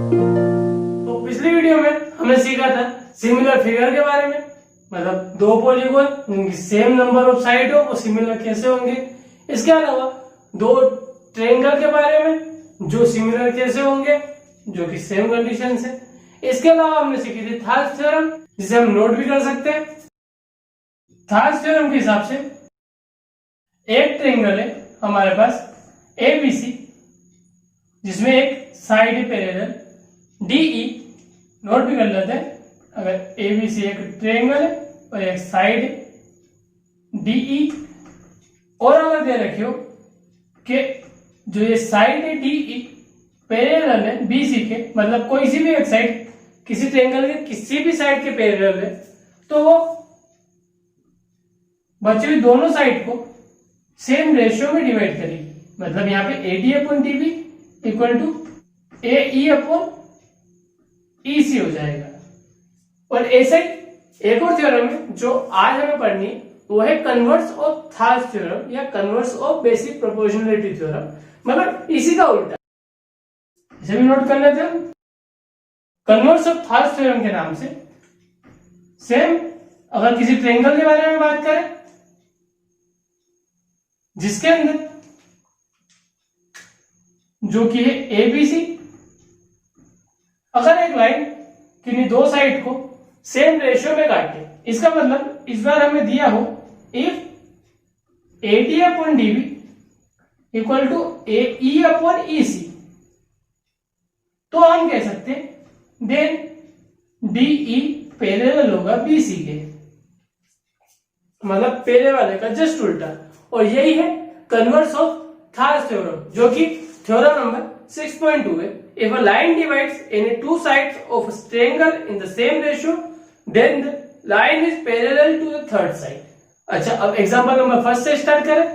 तो पिछली वीडियो में हमने सीखा था सिमिलर फिगर के बारे में, मतलब दो पॉलीगॉन जिनकी सेम नंबर ऑफ साइड हो वो सिमिलर कैसे होंगे। इसके अलावा दो ट्रायंगल के बारे में जो सिमिलर कैसे होंगे, जो कि सेम कंडीशन है। इसके अलावा हमने सीखी थी थॉल्स थ्योरम, जिसे हम नोट भी कर सकते हैं। थॉल्स थ्योरम के हिसाब से एक ट्रायंगल है हमारे पास ABC, जिसमें एक साइड पैरेलल DE, नोट भी कर लेते हैं। अगर ABC एक ट्रायंगल है और एक साइड DE, और अगर दे रखे हो कि जो ये साइड है DE पैरेलल है BC के, मतलब कोई सी भी एक साइड किसी ट्रायंगल के किसी भी साइड के पैरेलल है, तो वो बची हुई दोनों साइड को सेम रेशियो में डिवाइड करेगी। मतलब यहाँ पे AD upon DB equal to AE upon EC हो जाएगा। और ऐसे ही एक और थ्योरम है जो आज हमें पढ़नी है, वो है कन्वर्स ऑफ थॉल्स थ्योरम या converse of basic proportionality theorem, मतलब इसी का उल्टा। इसे भी नोट कर लेते हैं। कन्वर्स ऑफ थॉल्स थ्योरम के नाम से सेम अगर किसी ट्रायंगल के बारे में बात करें जिसके अंदर जो कि है ABC, अगर एक लाइन किन्हीं दो साइड को सेम रेशियो में काटे, इसका मतलब इस बार हमें दिया हो if AD upon DB equal to AE upon EC, तो हम कह सकते हैं देन DE पैरेलल होगा BC के, मतलब पहले वाले का जस्ट उल्टा। और यही है कन्वर्स ऑफ थॉल्स थ्योरम, जो कि थ्योरम नंबर 6.2 है। If a line divides any two sides of a triangle in the same ratio, then the line is parallel to the third side. अच्छा, अब एग्जांपल नंबर फर्स्ट से start करें।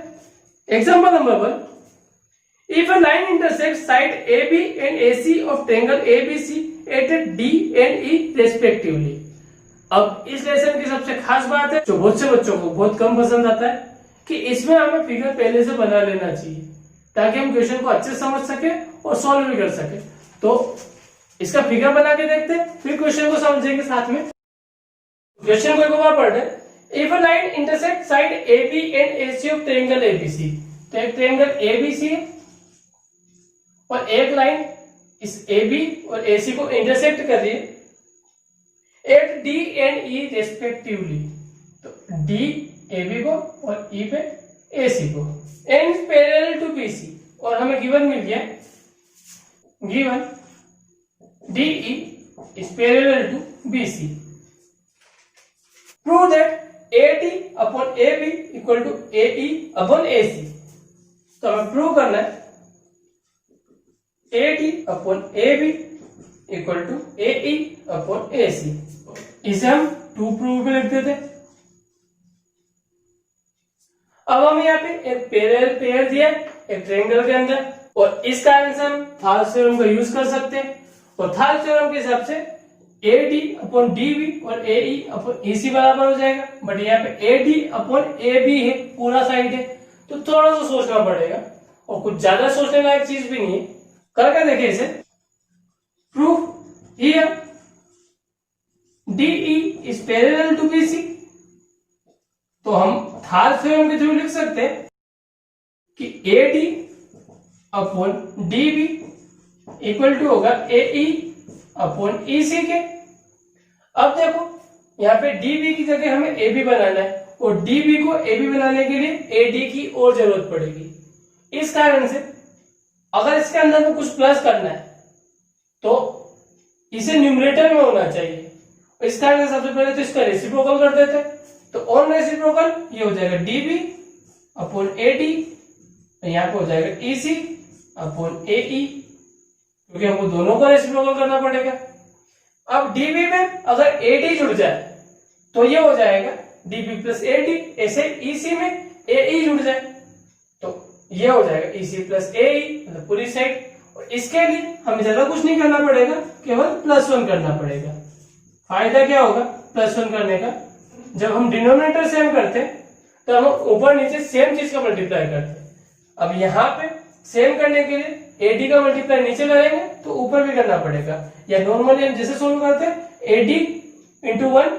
Example number 1, if a line intersects side AB and AC of triangle ABC at D and E respectively. अब इस lesson की सबसे खास बात है जो बहुत से बच्चों को बहुत कम पसंद आता है कि इसमें हमें फिगर पहले से बना लेना चाहिए ताकि हम क्वेश्चन को अच्छे से समझ सके और सॉल्व भी कर सके। तो इसका फिगर बना के देखते हैं, फिर क्वेश्चन को समझेंगे साथ में। क्वेश्चन को एक बार पढ़ रहे। If a line intersect side AB and AC of triangle ABC, तो एक ट्रायंगल ABC है और एक लाइन इस AB और AC को इंटरसेक्ट कर रही है at D and E respectively. तो D AB को और E पे AC को, एंड पैरेलल टू BC, और हमें गिवन मिल गया given DE is parallel to BC. Prove that AD upon AB equal to AE upon AC. तो हमें प्रूव करना है AD upon AB equal to AE upon AC. इसे हम टू प्रूव में लिख देते। अब हम यहाँ पे एक पैरेलल पेयर दिया एक ट्रायंगल के अंदर, और इस कारण से हम थॉल्स थ्योरम का यूज कर सकते हैं। और थॉल्स थ्योरम के हिसाब से AD अपॉन DB और AE अपॉन EC बराबर हो जाएगा। बट यहाँ पे AD अपॉन AB है, पूरा साइड है, तो थोड़ा सा सोचना पड़ेगा और कुछ ज्यादा सोचने लायक चीज भी नहीं है। करके देखिए इसे। Proof here DE is parallel to BC, तो हम थॉल्स थ्योरम के थ्रू लिख सकते हैं कि AD upon DB equal to होगा AE अपॉन EC के। अब देखो यहाँ पे DB की जगह हमें AB बनाना है और DB को AB बनाने के लिए AD की और जरूरत पड़ेगी। इस कारण से अगर इसके अंदर में कुछ प्लस करना है तो इसे न्यूमरेटर में होना चाहिए। इस कारण से सबसे पहले तो इसका रेसिप्रोकल कर देते हैं। तो ऑन रेसिप्रोकल ये हो जाएगा DB अपॉन AD, यहाँ पे हो जाएगा EC अपॉन AE, क्योंकि हमको दोनों को रेसिप्रोकल करना पड़ेगा। अब DB में अगर AD जुड़ जाए तो ये हो जाएगा DB प्लस AD, ऐसे EC में AE जुड़ जाए तो ये हो जाएगा EC प्लस AE, मतलब पूरी साइड। और इसके लिए हमें ज्यादा कुछ नहीं करना पड़ेगा, केवल +1 करना पड़ेगा। फायदा क्या होगा +1 करने का, जब हम डिनोमिनेटर सेम करते हैं तो हम ऊपर नीचे सेम चीज का मल्टीप्लाई करते हैं। अब यहाँ पे सेम करने के लिए AD का मल्टीप्लाई नीचे करेंगे तो ऊपर भी करना पड़ेगा, या नॉर्मली हम जैसे सोल्व करते हैं AD इंटू 1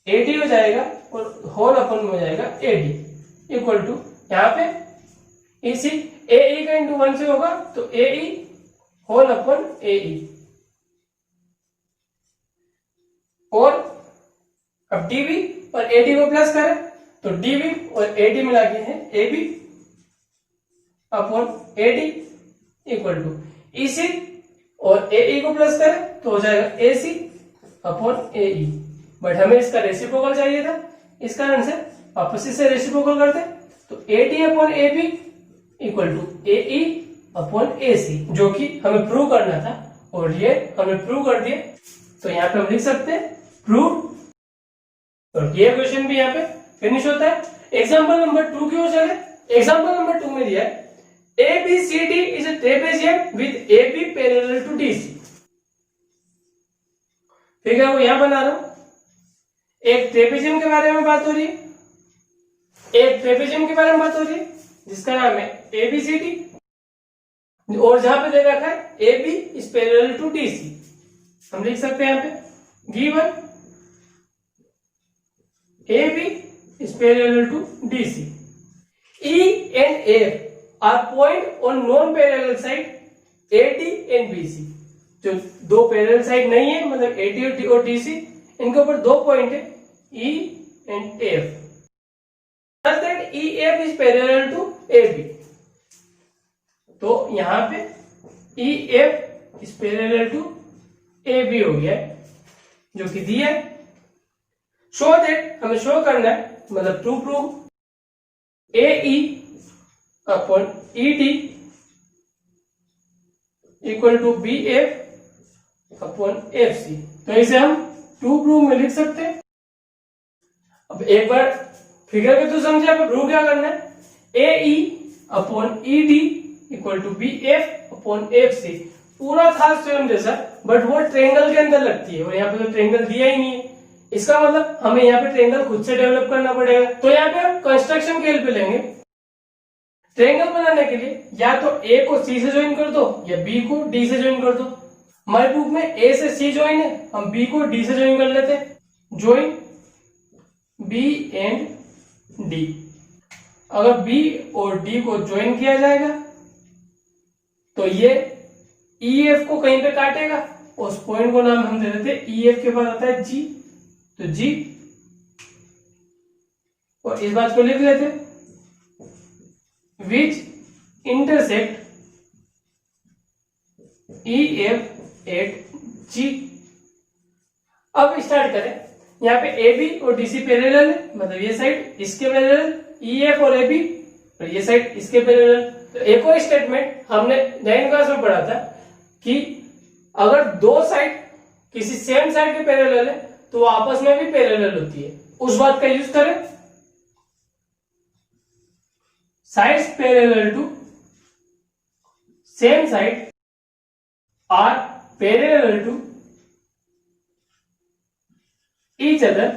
AD हो जाएगा और होल अपन में हो जाएगा AD इक्वल टू, यहाँ पे इसी AE का इंटू 1 से होगा तो AE होल अपन AE, और अब DB और AD को प्लस करें तो DB और AD मिला के है AB upon AD equal to EC, और AE को प्लस करें तो हो जाएगा AC अपॉन AE, बट हमें इसका रेसिप्रोकल चाहिए था, इस कारण से वापस से रेसिप्रोकल करते तो AD upon AB equal to AE upon AC, जो कि हमें प्रूव करना था और ये हमें प्रूव कर दिया। तो यहाँ पे हम लिख सकते हैं प्रूव, और ये क्वेश्चन भी यहाँ पे फिनिश होता है। एग्जाम्पल नंबर 2 की ओर चले। एग्जाम्पल नंबर 2 में दिया है ABCD is a trapezium with AB parallel to DC। ठीक है, वो यहां बना रहा हूं, एक ट्रेपेजियम के बारे में बात हो रही है, एक ट्रेपेजियम के बारे में बात हो रही है जिसका नाम है ABCD, और जहां पे दे रखा है AB is parallel to DC। हम लिख सकते हैं यहाँ पे given AB is parallel to DC. E and F are point on non-parallel side AD and BC. जो दो पैरेलल साइड नहीं है, मतलब AD और DC, इनके ऊपर दो पॉइंट है E and F. Such that EF is parallel to AB. तो यहाँ पे EF is parallel to AB हो गया है, जो कि दिया है। शो दैट हमें शो करना है, मतलब to prove AE upon ED equal to BF upon FC। तो इसे हम टू प्रूव में लिख सकते हैं। अब एक बार फिगर के तो समझे, अब प्रूव क्या करना है, AE upon ED equal to BF upon FC। पूरा खास थ्योरम जैसा, बट वो ट्रायंगल के अंदर लगती है, और यहाँ पे तो ट्रायंगल दिया ही नहीं है, इसका मतलब हमें यहाँ पे ट्रायंगल खुद से डेवलप करना पड़ेगा। तो यहाँ पे हम कंस्ट्रक्शन के हेल्प लेंगे। ट्रायंगल बनाने के लिए या तो A को C से ज्वाइन कर दो या B को D से ज्वाइन कर दो। हमारे बुक में A से C ज्वाइन है, हम B को D से ज्वाइन कर लेते हैं। Join B and D। अगर B और D को ज्वाइन किया जाएगा तो ये EF को कहीं पे काटेगा, उस पॉइंट को नाम हम दे देते हैं EF के पास आता है G, तो G, और इस बात को लिख लेते हैं which intersect EF at G। अब स्टार्ट करें, यहाँ पे AB और DC पैरेलल है, मतलब ये साइड इसके पैरेलल, EF और AB, और ये साइड इसके पैरेलल। तो एक और स्टेटमेंट हमने 9th क्लास में पढ़ा था कि अगर दो साइड किसी सेम साइड के पैरेलल है तो आपस में भी पैरेलल होती है, उस बात का यूज करें। Sides parallel to same side are parallel to each other,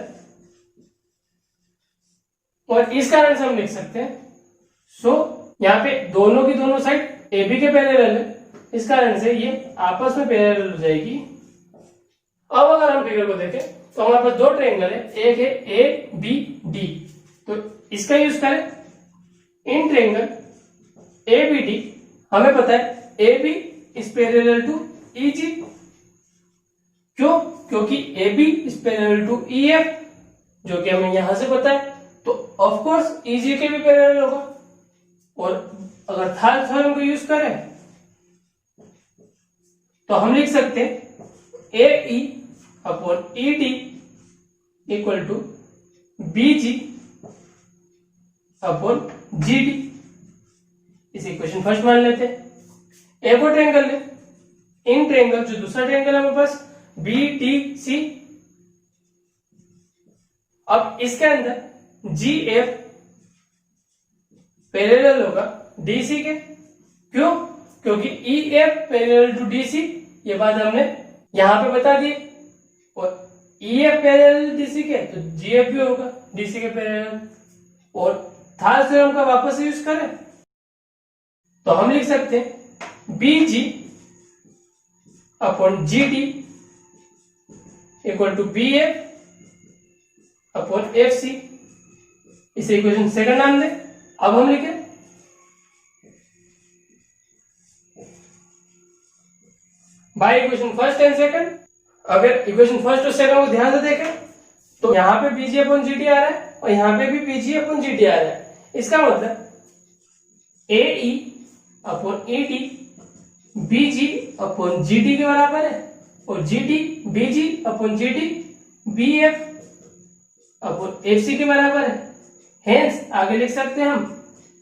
और इस कारण से हम लिख सकते हैं सो यहाँ पे दोनों की दोनों साइड AB के पैरेलल है, इस कारण से ये आपस में पैरेलल हो जाएगी। अब अगर हम फिगर को देखें तो हमारे पास दो ट्रायंगल है, एक है ABD, तो इसका यूज करें इन ट्रायंगल ABD। हमें पता है AB is parallel to EG, क्यों? क्योंकि AB is parallel to EF, जो कि हमें यहां से पता है, तो ऑफ कोर्स EG के भी पैरेलल होगा। और अगर थर्ड थ्योरम को यूज करें तो हम लिख सकते हैं AE upon ED equal to BG upon GD। इस इक्वेशन फर्स्ट मान लेते हैं। एक और ट्रायंगल ले, इन ट्रायंगल जो दूसरा ट्रायंगल है हमारे पास BTC। अब इसके अंदर GF पैरेलल होगा DC के, क्यों? क्योंकि EF पैरेलल टू DC, ये बात हमने यहां पे बता दी, और EF पैरेलल DC के तो GF भी होगा DC के पैरेलल। और थर्ड थ्योरम का वापस यूज करें तो हम लिख सकते हैं BG upon GD equal to BF upon FC। इसे इक्वेशन सेकंड नाम दे। अब हम लिखें by equation first and second. अगर इक्वेशन फर्स्ट और सेकंड को ध्यान से देखें तो यहाँ पे BG अपॉन GD आ रहा है और यहाँ पे भी BG अपॉन GD आ रहा है। इसका मतलब AE upon ED BG upon GD के बराबर है और GD BG upon GD BF upon FC के बराबर है। हेंस आगे लिख सकते हैं हम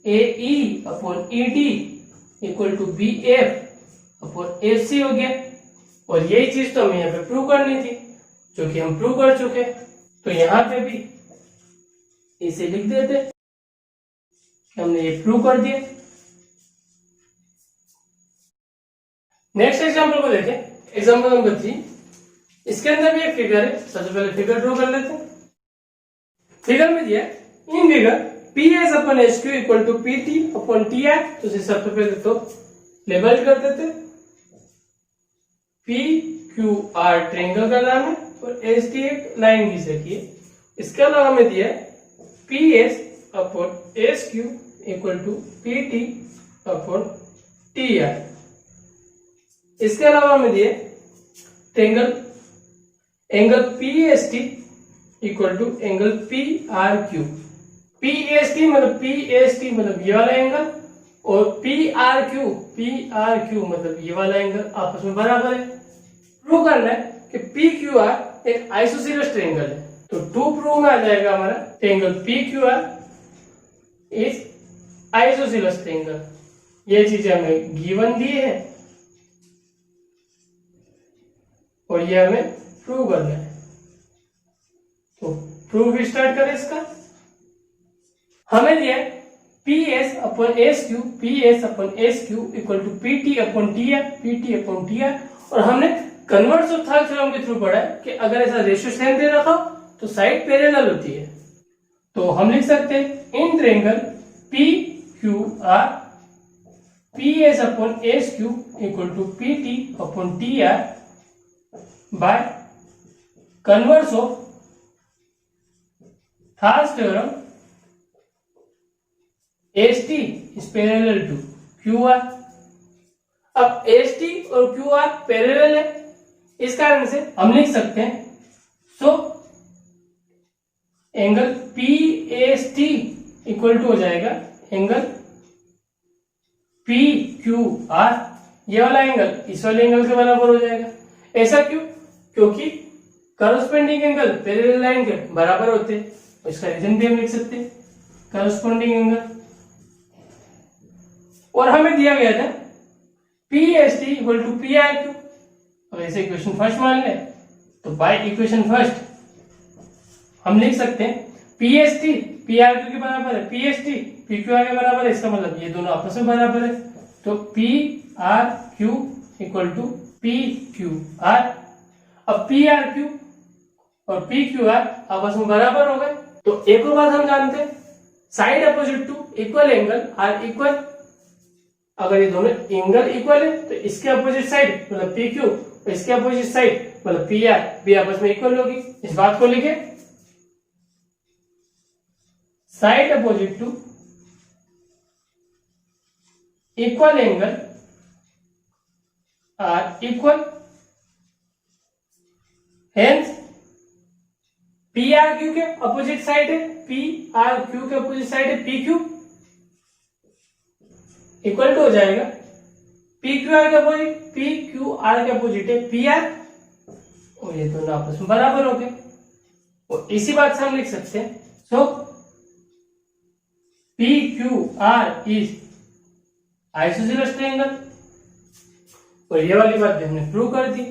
AE upon ED equal to BF upon FC हो गया। और यही चीज तो हमें यहाँ पे प्रूव करनी थी, जो कि हम प्रूव कर चुके। तो यहाँ पे भी इसे लिख देते कि हमने ये प्रूव कर दिया। नेक्स्ट एग्जांपल को देखें, एग्जांपल नंबर 3। इसके अंदर भी एक फिगर है। सबसे पहले फिगर ड्रॉ कर लेते हैं। फिगर में दिया in figure PS upon SQ equal to PT upon TI। तो इसे सबसे पहले तो लेबल कर देते। PQR ट्रायंगल का नाम है और ST एक लाइन खींच रखी है। इसके अलावा हमें दिया PS upon SQ equal to PT upon TI। इसके अलावा हमें दिए triangle angle PST equal to angle PRQ। PST मतलब ये वाला एंगल और PRQ मतलब ये वाला एंगल आपस में बराबर है। प्रूव करना है कि PQR एक आइसोसेलेस ट्रायंगल है। तो टू प्रूव में आ जाएगा हमारा angle PQR is isosceles triangle. ये चीजें हमें गिवन दी है और ये हमें प्रूव करना है। तो प्रूव स्टार्ट करें इसका। हमें दिया PS upon SQ equal to PT upon TI और हमने कन्वर्स ऑफ थर्ड थ्योरम के थ्रू पढ़ा है कि अगर ऐसा रेशियो सेम दे रखा हो तो साइड पैरेलल होती है। तो हम लिख सकते हैं in triangle PQR PS upon SQ equal to PT upon TI by converse of third theorem ST is parallel to QR। अब ST और QR पैरेलल है, इस कारण से हम लिख सकते हैं so angle PST equal to हो जाएगा एंगल PQR। ये वाला एंगल इस वाले एंगल के बराबर हो जाएगा। ऐसा क्यों? क्योंकि करस्पॉन्डिंग एंगल पैरेलल लाइन के बराबर होते हैं। इसका रीजन भी हम लिख सकते हैं करस्पॉन्डिंग एंगल। और हमें दिया गया था PST इक्वल टू PRQ। अब ऐसे इक्वेशन फर्स्ट मान ले तो बाय इक्वेशन फर्स्ट हम लिख सकते हैं PST PRQ के बराबर है, PST PQR के बराबर है। इसका मतलब ये दोनों आपस में बराबर है। तो PRQ इक्वल टू PQR। अब PRQ और PQR आपस में बराबर हो गए। तो एक और बात हम जानते हैं side opposite to equal angle are equal. अगर ये दोनों एंगल इक्वल है तो इसके अपोजिट साइड मतलब PQ और इसके अपोजिट साइड मतलब PR भी आपस में इक्वल होगी। इस बात को लिखे side opposite to equal angle are equal. Hence PRQ के अपोजिट साइड है PRQ के अपोजिट साइड है PQ इक्वल टू हो जाएगा PQR के अपोजिट PQR के अपोजिट है PR और ये दोनों आपस में बराबर हो गए। और इसी बात से हम लिख सकते हैं सो PQR इज आइसोसेलेस ट्रायंगल। और ये वाली बात भी हमने प्रूव कर दी।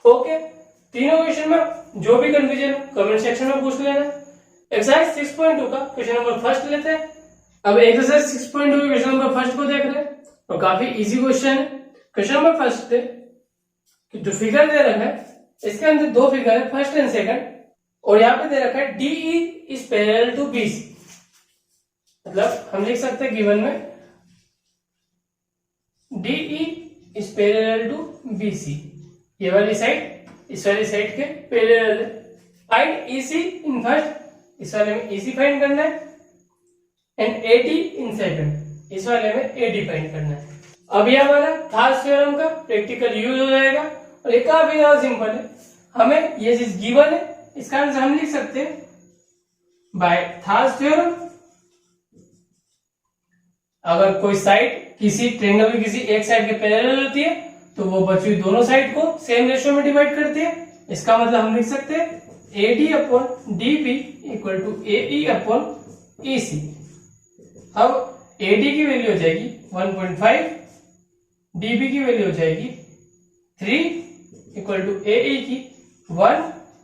ओके, तीनों क्वेश्चन में जो भी कंफ्यूजन कमेंट सेक्शन में पूछ लेना। एक्सरसाइज 6.2 का क्वेश्चन नंबर फर्स्ट लेते हैं। अब एक्सरसाइज 6.2 के क्वेश्चन नंबर फर्स्ट को देख रहे हैं और काफी इजी क्वेश्चन है। क्वेश्चन नंबर फर्स्ट है कि जो फिगर दे रखा है इसके अंदर दो फिगर है फर्स्ट एंड सेकंड और यहाँ पे दे रखा है DE is parallel to BC। मतलब हम लिख सकते हैं गिवन में DE is parallel to BC। ये वाली साइड इस वाली साइड के पैरेलल है। फाइंड EC इन फर्स्ट, इस वाले में EC फाइंड करना है, एंड AD इन सेकंड, इस वाले में AD फाइंड करना है। अब ये हमारा थार्स थ्योरम का प्रैक्टिकल यूज हो जाएगा और ये काफी ज्यादा सिंपल है। हमें ये चीज गिवन है, इसका आंसर हम लिख सकते हैं बाय थार्स थ्योरम। अगर कोई साइड किसी ट्रायंगल में किसी एक साइड के पैरेलल होती है तो वो बची हुई दोनों साइड को सेम रेशियो में डिवाइड करती है। इसका मतलब हम लिख सकते हैं AD upon DB equal to AE upon EC। अब AD की वैल्यू हो जाएगी 1.5, DB की वैल्यू हो जाएगी 3 इक्वल टू AE की 1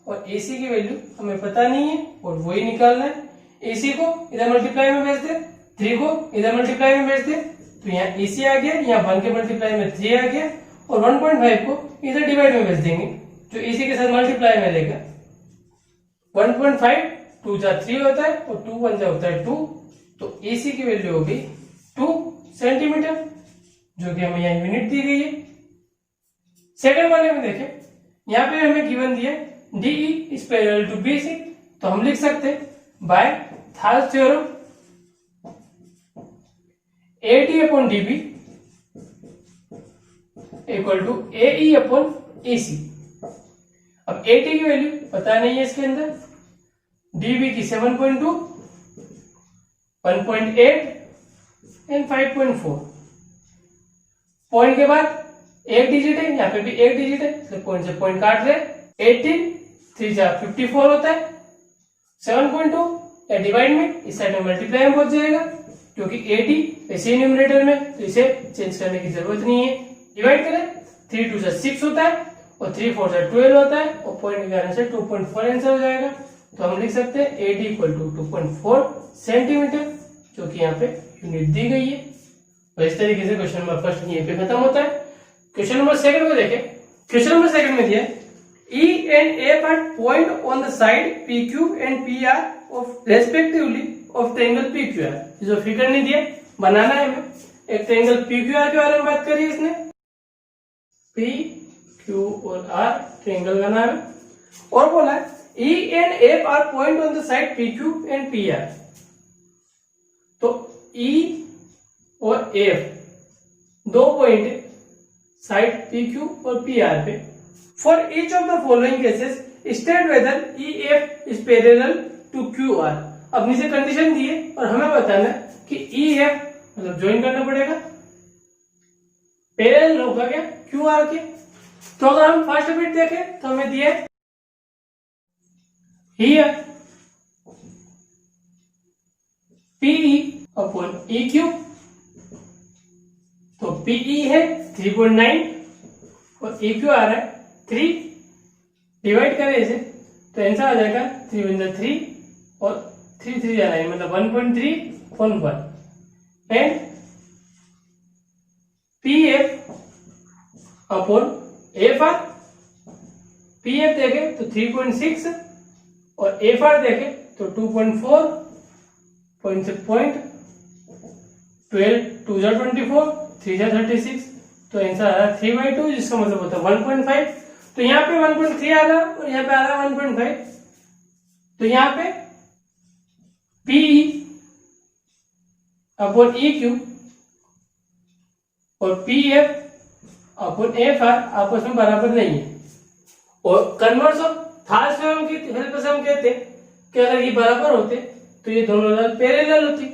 और AC की वैल्यू हमें पता नहीं है और वही निकालना है। AC को इधर मल्टीप्लाई में भेज दे, 3 को इधर मल्टीप्लाई में भेज दे, तो यहाँ EC आ गया, यहाँ 1 के मल्टीप्लाई में 3 आ गया और 1.5 को इधर डिवाइड में भेज देंगे जो EC के साथ मल्टीप्लाई में लेगा। 1.5 2 जा 3 होता है और 2 1 जा होता है 2, तो EC की वैल्यू हो गई 2 सेंटीमीटर, जो कि हमें यहाँ यूनिट दी गई है। सेकंड वाले में देखें, यहाँ पे हमें गिवन दिया DE is parallel to BC, तो हम लिख सकते हैं by Thales theorem AD upon DB equal to AE upon EC। अब AD की वैल्यू पता नहीं है इसके अंदर, DB की 7.2, 1.8 एंड 5.4। पॉइंट के बाद एक डिजिट है, यहाँ पे भी एक डिजिट है, इसलिए पॉइंट से पॉइंट काट रहे। 18 3 जा 54 होता है, 7.2 या डिवाइड में इस साइड में मल्टीप्लाई में पहुंच जाएगा क्योंकि AD ऐसे ही न्यूमरेटर में, तो इसे चेंज करने की जरूरत नहीं है। डिवाइड करें, 3 2 जा 6 होता है और 3 4 जा 12 होता है और पॉइंट के कारण से 2.4 आंसर हो जाएगा। तो हम लिख सकते हैं AD इक्वल टू 2.4 सेंटीमीटर, जो कि यहाँ पे यूनिट दी गई है। और इस तरीके से क्वेश्चन नंबर फर्स्ट यहीं पे खत्म होता है। क्वेश्चन नंबर सेकंड को देखें। क्वेश्चन नंबर सेकंड में दिया E and F are point on the side PQ and PR of respectively of triangle PQR। जो फिगर नहीं दिया बनाना है हमें। एक ट्रायंगल PQR के बारे में बात करी इसने, PQ और R ट्रायंगल का नाम है, और बोला E and F are point on the side PQ and PR। तो E और F दो पॉइंट है साइड PQ और PR पे। For each of the following cases, state whether EF is parallel to QR। अब नीचे कंडीशन दी है और हमें बताना है कि EF मतलब ज्वाइन करना पड़ेगा, पैरेलल होगा क्या QR के। तो अगर हम फर्स्ट बिट देखें तो हमें दिया है here PE अपॉन EQ, तो PE है 3.9 और EQ आ रहा है 3, डिवाइड करें इसे तो आंसर आ जाएगा 3 1 3 और 3 3 जा रहा है मतलब 1.311 and PF upon FR। PF देखें तो 3.6 और FR देखें तो 2.4, पॉइंट से पॉइंट 12 2 जा 24 3 जा 36, तो आंसर आ रहा है 3/2, जिसका मतलब होता है 1.5। तो यहाँ पे 1.3 आ रहा और यहाँ पे आ रहा है 1.5, तो यहाँ पे PE अपॉन EQ और PF अपॉन FR आपस में बराबर नहीं है। और कन्वर्स ऑफ थार्स थ्योरम की हेल्प से हम कहते हैं कि अगर ये बराबर होते तो ये दोनों पैरेलल होती,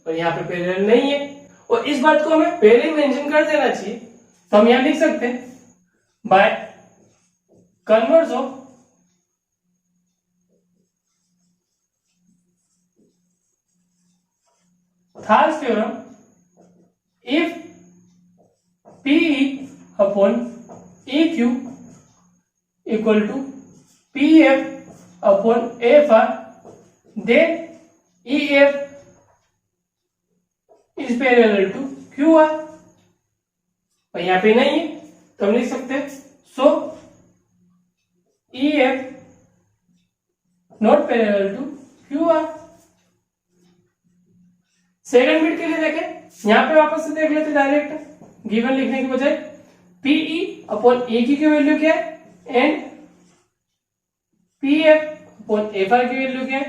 और यहाँ पे पैरेलल नहीं है। और इस बात को हमें पहले ही मेंशन कर देना चाहिए, तो हम यहाँ लिख सकते हैं by converse of Thales theorem if PE upon EQ equal to PF upon FR, then EF is parallel to QR। और यहाँ पे नहीं है तो हम लिख सकते हैं so EF not parallel to QR। Second bit के लिए देखें, यहाँ पे वापस से देख लेते डायरेक्ट, गिवन लिखने की बजाय पीई अपॉन ए की वैल्यू क्या है and PF upon F are की वैल्यू क्या है,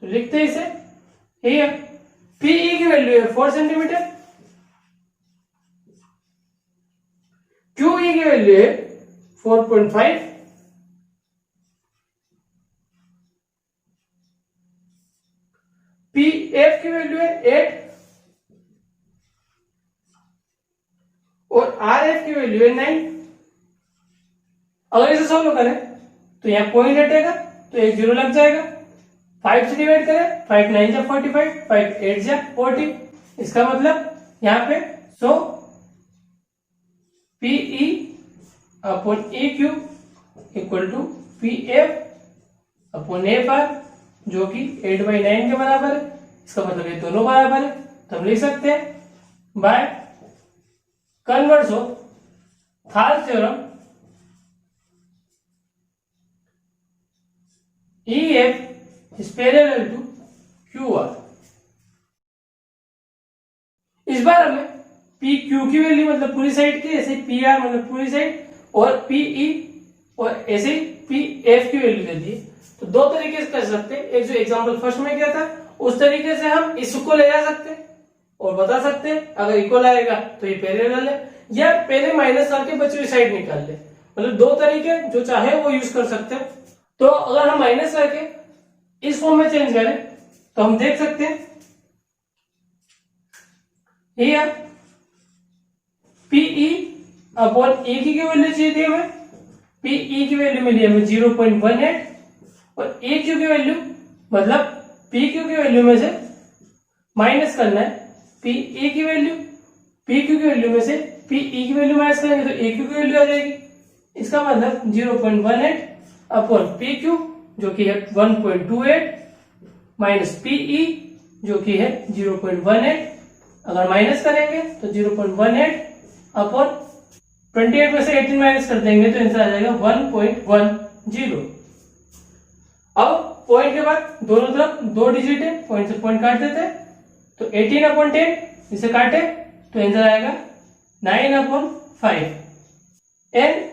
तो लिखते हैं इसे। हियर पीई की वैल्यू है 4 सेंटीमीटर, क्यूई की वैल्यू है 4.5, पीएफ की वैल्यू है 8 और आरएफ की वैल्यू है 9। अगर इसे सॉल्व करें तो यहाँ पॉइंट हटेगा तो एक जीरो लग जाएगा, 5 से डिवाइड करें 5 9 जा 45, 5 8 जा 40, इसका मतलब यहाँ पे so P E upon A Q equal to P F upon F R जो कि 8/9 के बराबर है। इसका मतलब ये दोनों बराबर है, तो हम लिख सकते हैं by converse of Thales theorem EF is parallel to QR। इस बार हमें PQ की वैल्यू मतलब पूरी साइड की, ऐसे PR मतलब पूरी साइड, और PE और ऐसे PF की वैल्यू दे दी है। तो दो तरीके से कर सकते हैं, एक जो एग्जांपल फर्स्ट में किया था उस तरीके से हम इसको ले जा सकते हैं और बता सकते हैं अगर इक्वल आएगा तो ये पैरेलल है, या पहले माइनस करके बची हुई साइड निकाल ले। मतलब दो तरीके जो चाहे वो यूज कर सकते हैं। तो अगर हम माइनस करके इस फॉर्म में चेंज करें तो हम देख सकते हैं हियर पीई अपॉन ए की वैल्यू चाहिए थी हमें, पीई की वैल्यू मिली हमें 0.18 और ए क्यू की वैल्यू मतलब पी क्यू की वैल्यू में से माइनस करना है पी ए की वैल्यू, पी क्यू की वैल्यू में से पीई की वैल्यू माइनस करेंगे तो ए क्यू की वैल्यू आ जाएगी। इसका मतलब 0.18 अपॉन पी क्यू जो कि है 1.28 माइनस पीई जो कि है 0.18, अगर माइनस करेंगे तो 0.18 अपॉन 28 में से 18 माइनस कर देंगे तो आंसर आ जाएगा 1.10। अब पॉइंट के बाद दोनों तरफ 2 डिजिट है, पॉइंट से पॉइंट काट देते हैं तो 18/10 इसे काटे तो आंसर आएगा 9/5 एंड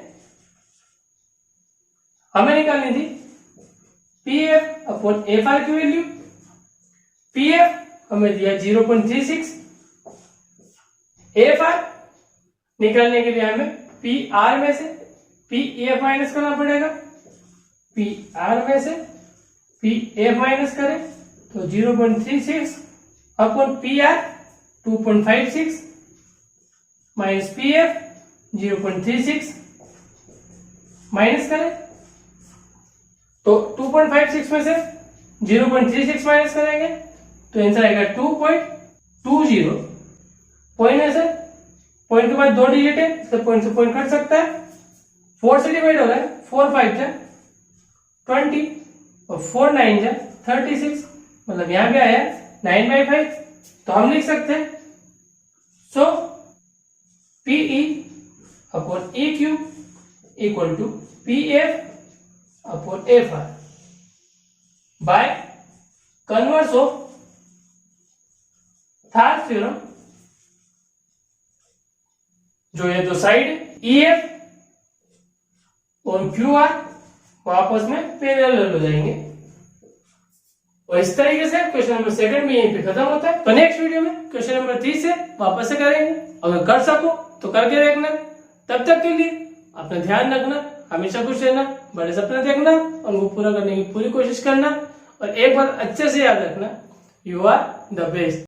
हमें निकालनी थी पीएफ अपॉन एफ आर की वैल्यू। पीएफ हमें दिया 0.36, एफ आर निकालने के लिए हमें पी आर में से पी एफ माइनस करना पड़ेगा, पी आर में से पी एफ माइनस करें तो 0.36 upon P R 2.56 minus P F 0.36 minus करें तो 2.56 में से 0.36 माइनस करेंगे तो आंसर आएगा 2.20। पॉइंट है सर, पॉइंट के बाद 2 डिजिट है तो पॉइंट से पॉइंट कट सकता है, 4 से डिवाइड हो रहा है, 4 5 जा 20 और 4 9 जा 36, मतलब यहां भी आया 9/5। तो हम लिख सकते हैं so P E upon A Q equal to P F upon F R by converse of Thales theorem. जो ये दो साइड ई एफ और क्यू आर आपस में पैरेलल हो जाएंगे। और इस तरीके से क्वेश्चन नंबर 2 में यहीं पे खत्म होता है। तो नेक्स्ट वीडियो में क्वेश्चन नंबर 3 से वापस से करेंगे, अगर कर सको तो करके देखना। तब तक के लिए अपना ध्यान रखना, हमेशा खुश रहना, बड़े सपने देखना, उनको पूरा करने की पूरी कोशिश करना और एक बात अच्छे से याद रखना, यू आर द बेस्ट।